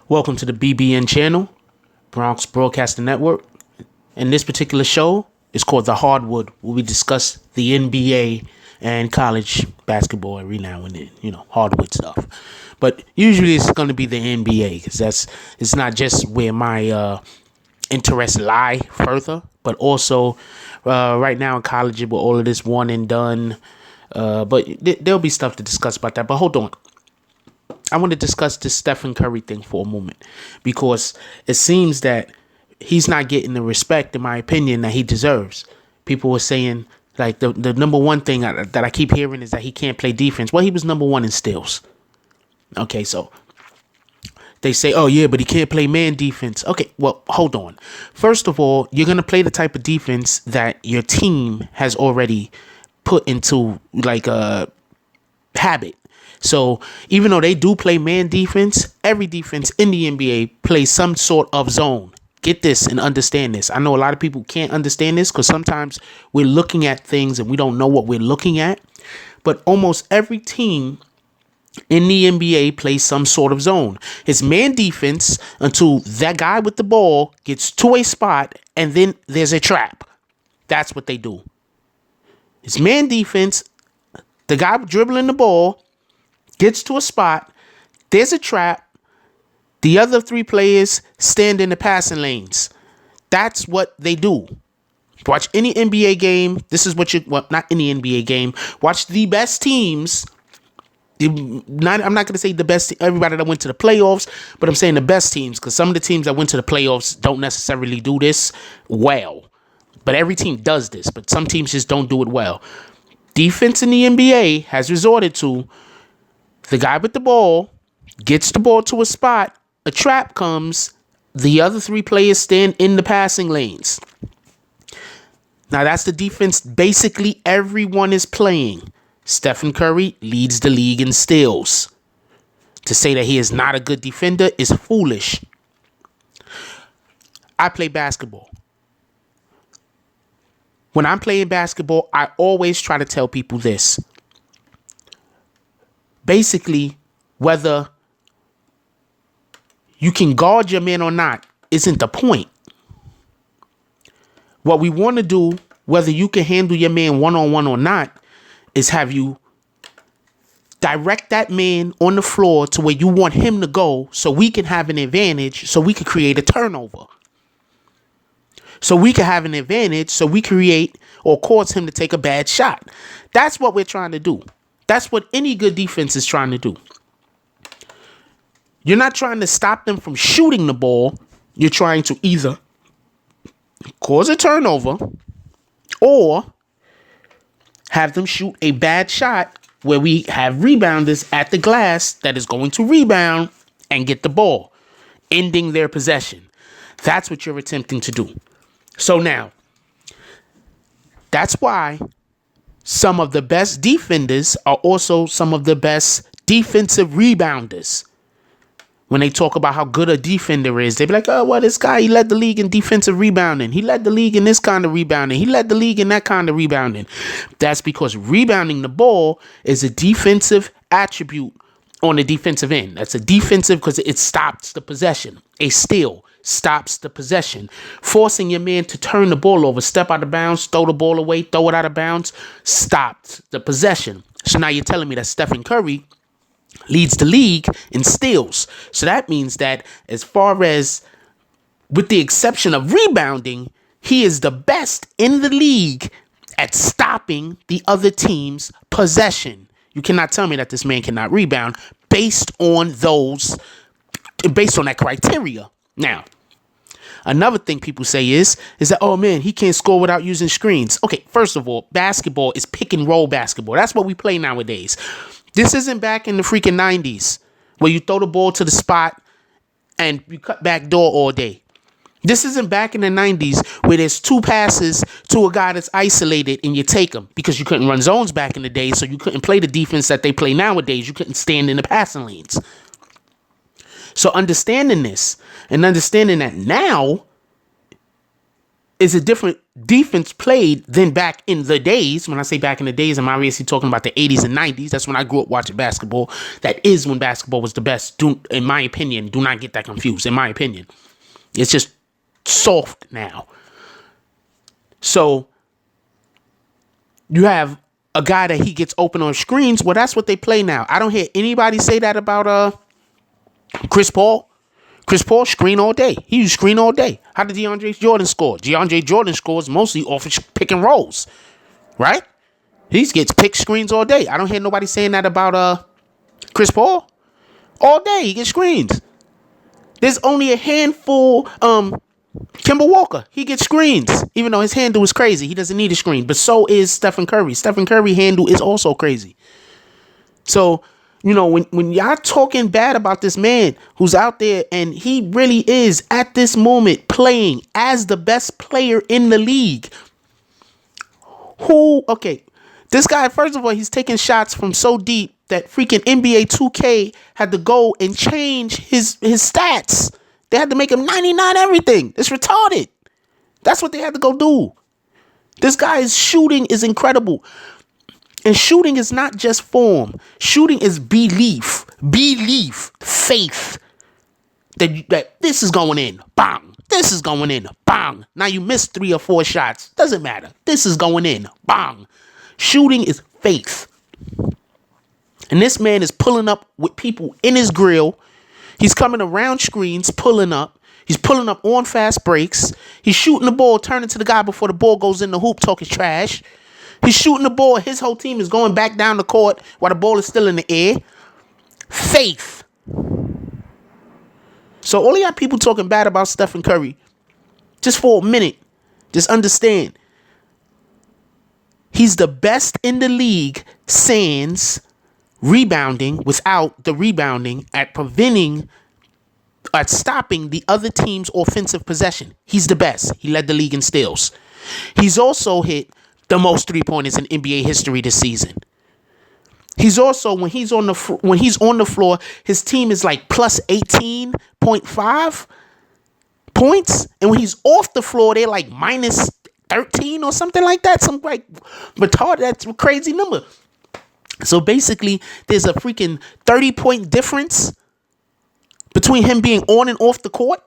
Welcome to the BBN channel, Bronx Broadcasting Network. And this particular show is called The Hardwood, where we discuss the NBA and college basketball every now and then, hardwood stuff. But usually it's going to be the NBA because it's not just where my interests lie further, but also right now in college with all of this one and done. But there'll be stuff to discuss about that. But hold on. I want to discuss this Stephen Curry thing for a moment because it seems that he's not getting the respect, in my opinion, that he deserves. People were saying, like, the number one thing that I keep hearing is that he can't play defense. Well, he was number one in steals. Okay, so they say, oh, yeah, but he can't play man defense. Okay, well, hold on. First of all, you're going to play the type of defense that your team has already put into, like, a habit. So even though they do play man defense, every defense in the NBA plays some sort of zone. Get this and understand this. I know a lot of people can't understand this because sometimes we're looking at things and we don't know what we're looking at. But almost every team in the NBA plays some sort of zone. It's man defense until that guy with the ball gets to a spot and then there's a trap. That's what they do. It's man defense. The guy dribbling the ball gets to a spot, there's a trap, the other three players stand in the passing lanes. That's what they do. Watch any NBA game. This is what not any NBA game. Watch the best teams. I'm not going to say the best, everybody that went to the playoffs, but I'm saying the best teams because some of the teams that went to the playoffs don't necessarily do this well. But every team does this, but some teams just don't do it well. Defense in the NBA has resorted to the guy with the ball gets the ball to a spot, a trap comes, the other three players stand in the passing lanes. Now that's the defense basically everyone is playing. Stephen Curry leads the league in steals. To say that he is not a good defender is foolish. I play basketball. When I'm playing basketball, I always try to tell people this. Basically, whether you can guard your man or not isn't the point. What we want to do, whether you can handle your man one-on-one or not, is have you direct that man on the floor to where you want him to go so we can have an advantage, so we can create a turnover. So we can have an advantage, so we create or cause him to take a bad shot. That's what we're trying to do. That's what any good defense is trying to do. You're not trying to stop them from shooting the ball. You're trying to either cause a turnover or have them shoot a bad shot where we have rebounders at the glass that is going to rebound and get the ball, ending their possession. That's what you're attempting to do. So now, that's why some of the best defenders are also some of the best defensive rebounders. When they talk about how good a defender is, they be like, oh, well, this guy, he led the league in defensive rebounding. He led the league in this kind of rebounding. He led the league in that kind of rebounding. That's because rebounding the ball is a defensive attribute on the defensive end. That's a defensive because it stops the possession. A steal stops the possession. Forcing your man to turn the ball over, step out of bounds, throw the ball away, throw it out of bounds, stops the possession. So now you're telling me that Stephen Curry leads the league in steals. So that means that as far as, with the exception of rebounding, he is the best in the league at stopping the other team's possession. You cannot tell me that this man cannot rebound based on that criteria. Now, another thing people say is that, oh man, he can't score without using screens. Okay, first of all, basketball is pick and roll basketball. That's what we play nowadays. This isn't back in the freaking 90s where you throw the ball to the spot and you cut back door all day. This isn't back in the 90s where there's two passes to a guy that's isolated and you take him because you couldn't run zones back in the day, so you couldn't play the defense that they play nowadays. You couldn't stand in the passing lanes. So understanding this and understanding that now, is a different defense played than back in the days. When I say back in the days, I'm obviously talking about the 80s and 90s. That's when I grew up watching basketball. That is when basketball was the best. In my opinion, do not get that confused. In my opinion, it's just soft now. So you have a guy that he gets open on screens. Well, that's what they play now. I don't hear anybody say that about Chris Paul. Chris Paul screen all day. He used screen all day. How did DeAndre Jordan score? DeAndre Jordan scores mostly off of pick and rolls, right? He gets pick screens all day. I don't hear nobody saying that about Chris Paul. All day he gets screens. There's only a handful. Kemba Walker, he gets screens, even though his handle is crazy. He doesn't need a screen, but so is Stephen Curry. Stephen Curry handle is also crazy. So, when y'all talking bad about this man who's out there and he really is at this moment playing as the best player in the league. This guy, first of all, he's taking shots from so deep that freaking NBA 2K had to go and change his stats. They had to make him 99 everything. It's retarded. That's what they had to go do. This guy's shooting is incredible. And shooting is not just form. Shooting is belief. Faith. That this is going in. Bang. This is going in. Bang. Now you missed 3 or 4 shots. Doesn't matter. This is going in. Bang. Shooting is faith. And this man is pulling up with people in his grill. He's coming around screens, pulling up. He's pulling up on fast breaks. He's shooting the ball, turning to the guy before the ball goes in the hoop, talking trash. He's shooting the ball. His whole team is going back down the court while the ball is still in the air. Faith. So all of y'all people talking bad about Stephen Curry, just for a minute, just understand. He's the best in the league, sans rebounding, without the rebounding, at stopping the other team's offensive possession. He's the best. He led the league in steals. He's also hit the most 3-pointers in NBA history this season. He's also, when he's on the floor, his team is like plus 18.5 points, and when he's off the floor, they're like minus 13 or something like that. Some like retarded, that's a crazy number. So basically, there's a freaking 30-point difference between him being on and off the court.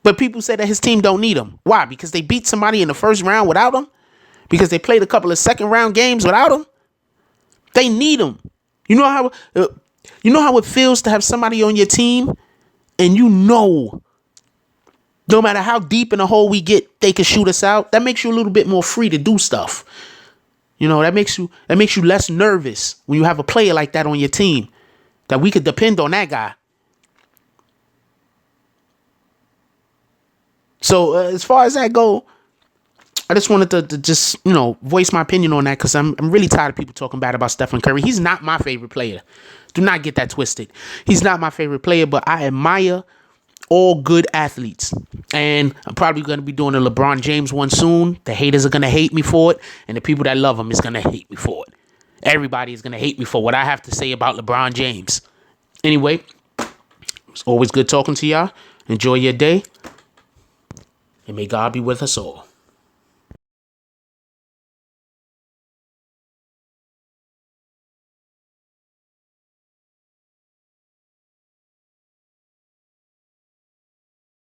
But people say that his team don't need him. Why? Because they beat somebody in the first round without him? Because they played a couple of second-round games without him? They need him. You know how it feels to have somebody on your team, and no matter how deep in the hole we get, they can shoot us out. That makes you a little bit more free to do stuff. That makes you less nervous when you have a player like that on your team, that we could depend on that guy. So as far as that go, I just wanted to just voice my opinion on that, because I'm really tired of people talking bad about Stephen Curry. He's not my favorite player. Do not get that twisted. He's not my favorite player, but I admire all good athletes. And I'm probably going to be doing a LeBron James one soon. The haters are going to hate me for it, and the people that love him is going to hate me for it. Everybody is going to hate me for what I have to say about LeBron James. Anyway, it's always good talking to y'all. Enjoy your day, and may God be with us all.